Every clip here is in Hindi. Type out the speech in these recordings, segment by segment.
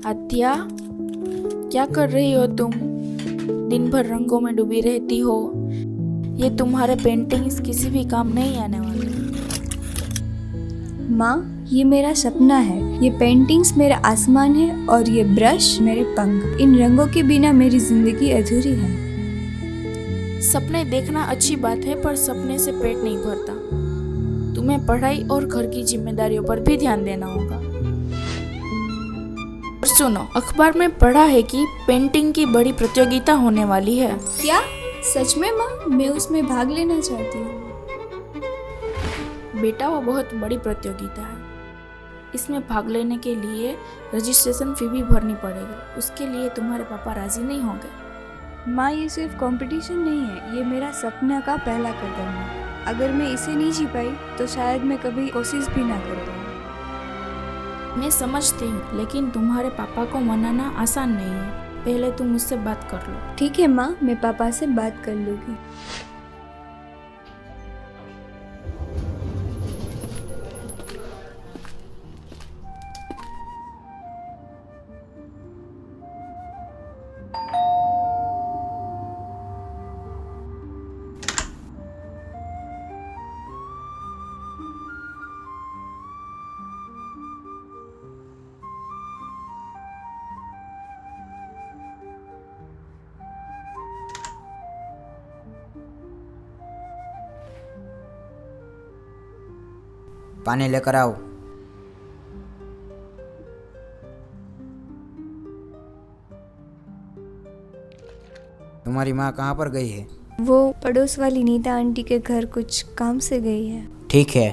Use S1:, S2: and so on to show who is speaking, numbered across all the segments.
S1: आद्या, क्या कर रही हो तुम? दिन भर रंगों में डूबी रहती हो। ये तुम्हारे पेंटिंग्स किसी भी काम नहीं आने वाले।
S2: माँ, ये मेरा सपना है। ये पेंटिंग्स मेरा आसमान है और ये ब्रश मेरे पंख। इन रंगों के बिना मेरी जिंदगी अधूरी है।
S1: सपने देखना अच्छी बात है, पर सपने से पेट नहीं भरता। तुम्हें पढ़ाई और घर की जिम्मेदारियों पर भी ध्यान देना होगा। और सुनो, अखबार में पढ़ा है कि पेंटिंग की बड़ी प्रतियोगिता होने वाली है।
S2: क्या सच में माँ? मैं उसमें भाग लेना चाहती हूँ।
S1: बेटा, वो बहुत बड़ी प्रतियोगिता है। इसमें भाग लेने के लिए रजिस्ट्रेशन फी भी भरनी पड़ेगी। उसके लिए तुम्हारे पापा राजी नहीं होंगे।
S2: माँ, ये सिर्फ कंपटीशन नहीं है, ये मेरा सपना का पहला कदम है। अगर मैं इसे नहीं जी पाई तो शायद मैं कभी कोशिश भी ना कर पाऊँ।
S1: मैं समझती हूँ, लेकिन तुम्हारे पापा को मनाना आसान नहीं है। पहले तुम मुझसे बात कर लो।
S2: ठीक है माँ, मैं पापा से बात कर लूँगी।
S3: पानी लेकर आओ। तुम्हारी माँ कहाँ पर गई है?
S2: वो पड़ोस वाली नीता आंटी के घर कुछ काम से गई है।
S3: ठीक है।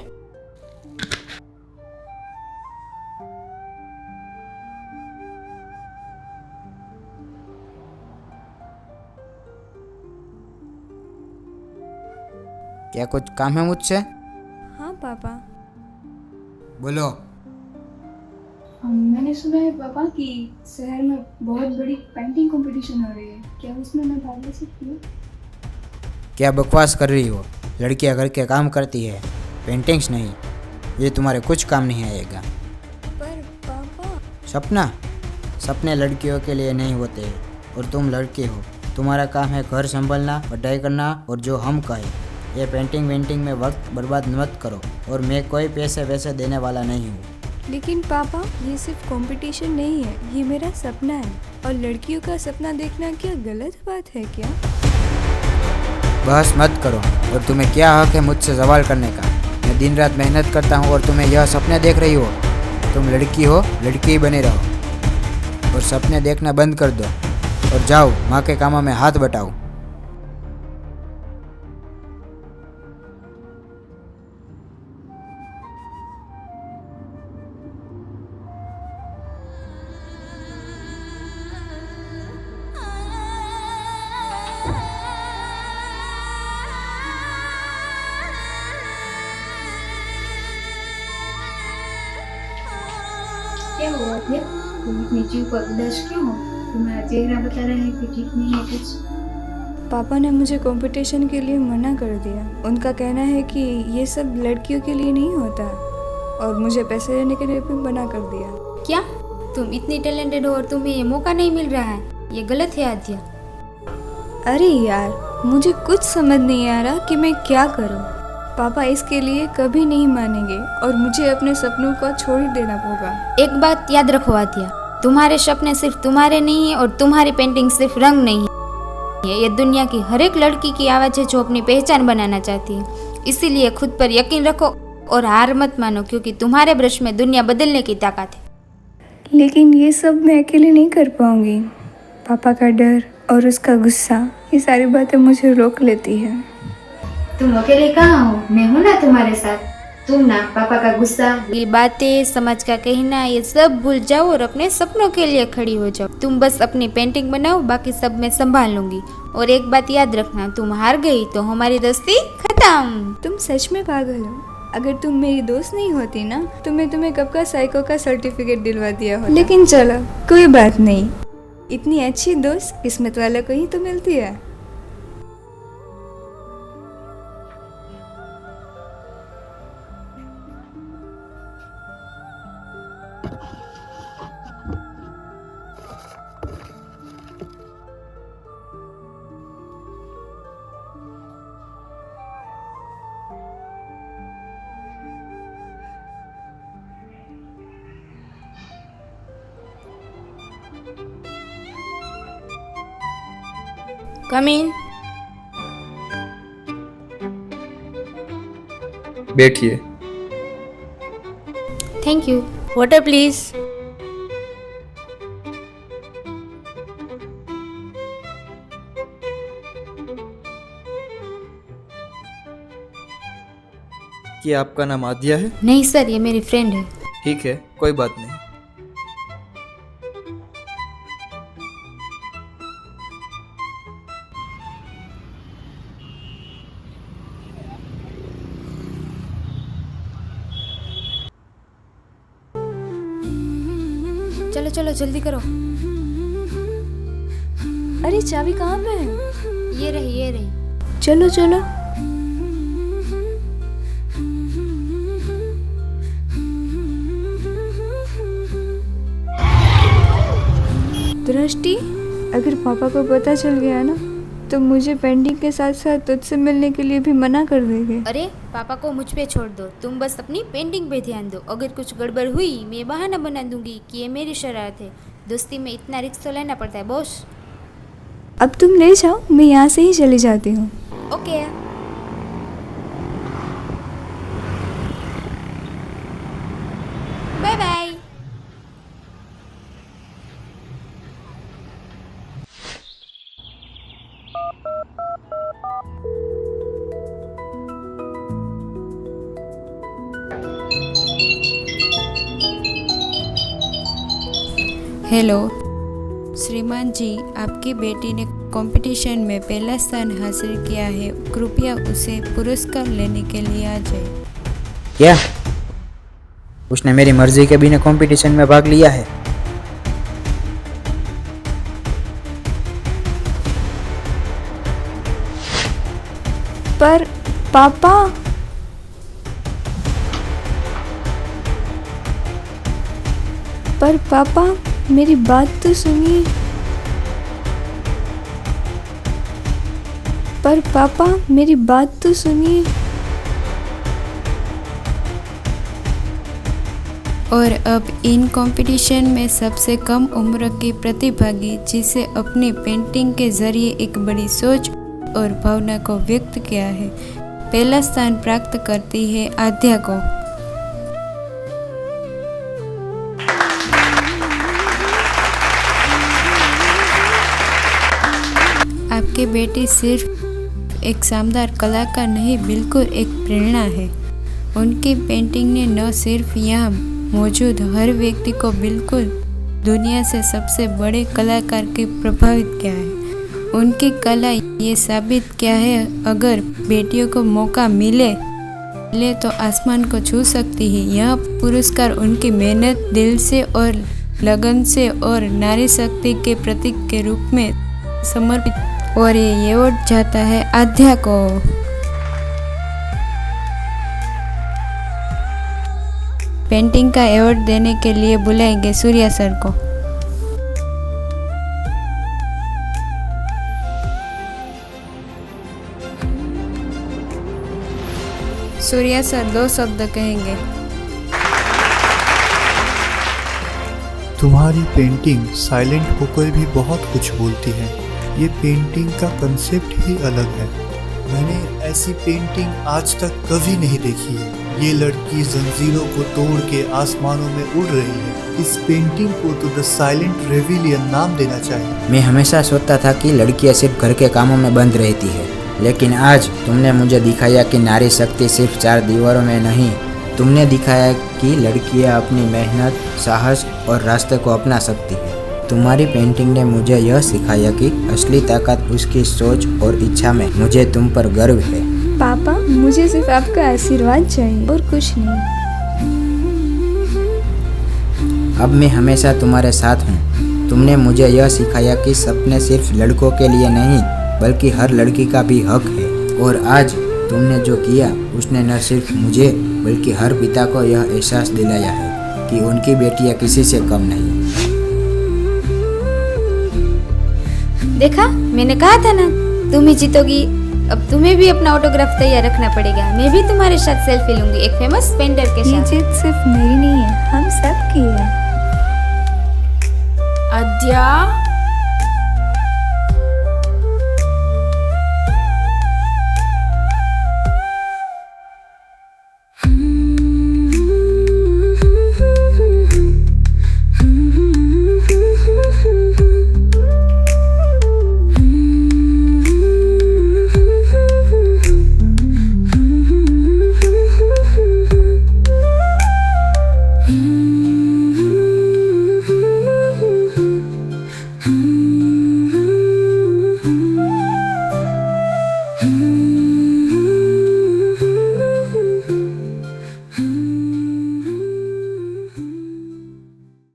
S3: क्या कुछ काम है मुझसे?
S2: हाँ पापा।
S3: बोलो।
S2: मैंने सुना है पापा कि शहर में बहुत बड़ी पेंटिंग कंपटीशन हो रही है। क्या उसमें मैं भाग ले सकती हूँ?
S3: क्या बकवास कर रही हो? लड़कियां घर के काम करती है, पेंटिंग्स नहीं। ये तुम्हारे कुछ काम नहीं आएगा।
S2: पर पापा।
S3: सपने लड़कियों के लिए नहीं होते, और तुम लड़के हो। तुम्हारा काम है घर संभालना, पढ़ाई करना, और जो हम कहें। ये पेंटिंग वेंटिंग में वक्त बर्बाद मत करो, और मैं कोई पैसे वैसे देने वाला नहीं हूँ।
S2: लेकिन पापा, ये सिर्फ कंपटीशन नहीं है, ये मेरा सपना है। और लड़कियों का सपना देखना क्या गलत बात है क्या?
S3: बहस मत करो। और तुम्हें क्या हक है मुझसे सवाल करने का? मैं दिन रात मेहनत करता हूँ और तुम्हें यह सपने देख रही हो। तुम लड़की हो, लड़की ही बने रहो, और सपने देखना बंद कर दो, और जाओ माँ के कामों में हाथ बटाओ।
S2: क्या हुआ थे? तुम इतनी चुप और उदास क्यों हो? तुम्हारा चेहरा बता रहा है कि ठीक नहीं है कुछ। पापा ने मुझे कंपटीशन के लिए मना कर दिया। उनका कहना है कि ये सब लड़कियों के लिए नहीं होता, और मुझे पैसे देने के लिए भी मना कर दिया।
S4: क्या तुम इतनी टैलेंटेड हो और तुम्हें ये मौका नहीं मिल रहा है? ये गलत है आद्या।
S2: अरे यार, मुझे कुछ समझ नहीं आ रहा कि मैं क्या करूं। पापा इसके लिए कभी नहीं मानेंगे और मुझे अपने सपनों को छोड़ ही देना होगा।
S4: एक बात याद रखो आद्या, तुम्हारे सपने सिर्फ तुम्हारे नहीं है, और तुम्हारी पेंटिंग सिर्फ रंग नहीं है। ये दुनिया की हर एक लड़की की आवाज़ है जो अपनी पहचान बनाना चाहती है। इसीलिए खुद पर यकीन रखो और हार मत मानो, क्योंकि तुम्हारे ब्रश में दुनिया बदलने की ताकत है।
S2: लेकिन ये सब मैं अकेले नहीं कर पाऊंगी। पापा का डर और उसका गुस्सा, ये सारी बातें मुझे रोक लेती है।
S4: तुम अकेले कहाँ हो? मैं हूँ ना तुम्हारे साथ। तुम ना पापा का गुस्सा, ये बातें, समाज का कहना, ये सब भूल जाओ और अपने सपनों के लिए खड़ी हो जाओ। तुम बस अपनी पेंटिंग बनाओ, बाकी सब मैं संभाल लूंगी। और एक बात याद रखना, तुम हार गई तो हमारी दोस्ती खत्म।
S2: तुम सच में पागल हो। अगर तुम मेरी दोस्त नहीं होती ना, तो मैं तुम्हें कब का साइको का सर्टिफिकेट दिलवा दिया होता। लेकिन चलो, कोई बात नहीं। इतनी अच्छी दोस्त किस्मत वाला को ही तो मिलती है।
S1: कम इन।
S5: बैठिए।
S4: Thank you.
S1: Water please.
S5: क्या आपका नाम आद्या है?
S4: नहीं सर, ये मेरी फ्रेंड है।
S5: ठीक है, कोई बात नहीं।
S4: चलो चलो जल्दी करो।
S2: अरे चाबी कहाँ पे है?
S4: ये रही ये रही।
S2: चलो चलो। दृष्टि, अगर पापा को पता चल गया ना तो मुझे पेंटिंग के साथ साथ तुझसे मिलने के लिए भी मना कर देंगे।
S4: अरे पापा को मुझ पे छोड़ दो, तुम बस अपनी पेंटिंग पे ध्यान दो। अगर कुछ गड़बड़ हुई मैं बहाना बना दूंगी कि ये मेरी शरारत है। दोस्ती में इतना रिस्क तो लेना पड़ता है बॉस।
S2: अब तुम ले जाओ, मैं यहाँ से ही चली जाती हूँ।
S4: ओके। Bye bye.
S6: हेलो श्रीमान जी, आपकी बेटी ने कंपटीशन में पहला स्थान हासिल किया है। कृपया उसे पुरस्कार लेने के लिए आ जाए।
S3: क्या उसने मेरी मर्जी के बिना कंपटीशन में भाग लिया है?
S2: पर पापा, मेरी बात तो सुनिए। पर पापा मेरी बात तो सुनिए।
S6: और अब इन कंपटीशन में सबसे कम उम्र की प्रतिभागी, जिसे अपनी पेंटिंग के जरिए एक बड़ी सोच और भावना को व्यक्त किया है, पहला स्थान प्राप्त करती है आद्या को। आपकी बेटी सिर्फ एक शानदार कलाकार नहीं, बिल्कुल एक प्रेरणा है। उनकी पेंटिंग ने न सिर्फ यहाँ मौजूद हर व्यक्ति को बिल्कुल दुनिया से सबसे बड़े कलाकार के प्रभावित किया है। उनकी कला ये साबित किया है, अगर बेटियों को मौका मिले तो आसमान को छू सकती है। यह पुरस्कार उनकी मेहनत, दिल से और लगन से और नारी शक्ति के प्रतीक के रूप में समर्पित, और ये अवार्ड जाता है आद्या को। पेंटिंग का अवार्ड देने के लिए बुलाएंगे सूर्या सर को। सूर्या सर 2 शब्द कहेंगे।
S7: तुम्हारी पेंटिंग साइलेंट होकर भी बहुत कुछ बोलती है। ये पेंटिंग का कंसेप्ट ही अलग है। मैंने ऐसी पेंटिंग आज तक कभी नहीं देखी है। ये लड़की जंजीरों को तोड़ के आसमानों में उड़ रही है। इस पेंटिंग को तो द साइलेंट रेविलियन नाम देना चाहिए।
S3: मैं हमेशा सोचता था कि लड़कियां सिर्फ घर के कामों में बंद रहती है, लेकिन आज तुमने मुझे दिखाया कि नारी शक्ति सिर्फ 4 दीवारों में नहीं। तुमने दिखाया कि लड़कियां अपनी मेहनत, साहस और रास्ते को अपना सकती है। तुम्हारी पेंटिंग ने मुझे यह सिखाया कि असली ताकत उसकी सोच और इच्छा में। मुझे तुम पर गर्व है।
S2: पापा, मुझे सिर्फ आपका आशीर्वाद चाहिए और कुछ नहीं।
S3: अब मैं हमेशा तुम्हारे साथ हूँ। तुमने मुझे यह सिखाया कि सपने सिर्फ लड़कों के लिए नहीं, बल्कि हर लड़की का भी हक है। और आज तुमने जो किया उसने न सिर्फ मुझे बल्कि हर पिता को यह एहसास दिलाया है कि उनकी बेटियां किसी से कम नहीं।
S4: देखा, मैंने कहा था ना तुम ही जीतोगी। अब तुम्हें भी अपना ऑटोग्राफ तैयार रखना पड़ेगा। मैं भी तुम्हारे साथ सेल्फी लूंगी, एक फेमस पेंटर के
S2: ये
S4: साथ।
S2: जीत सिर्फ मेरी नहीं है, हम सब की है।
S1: आद्या,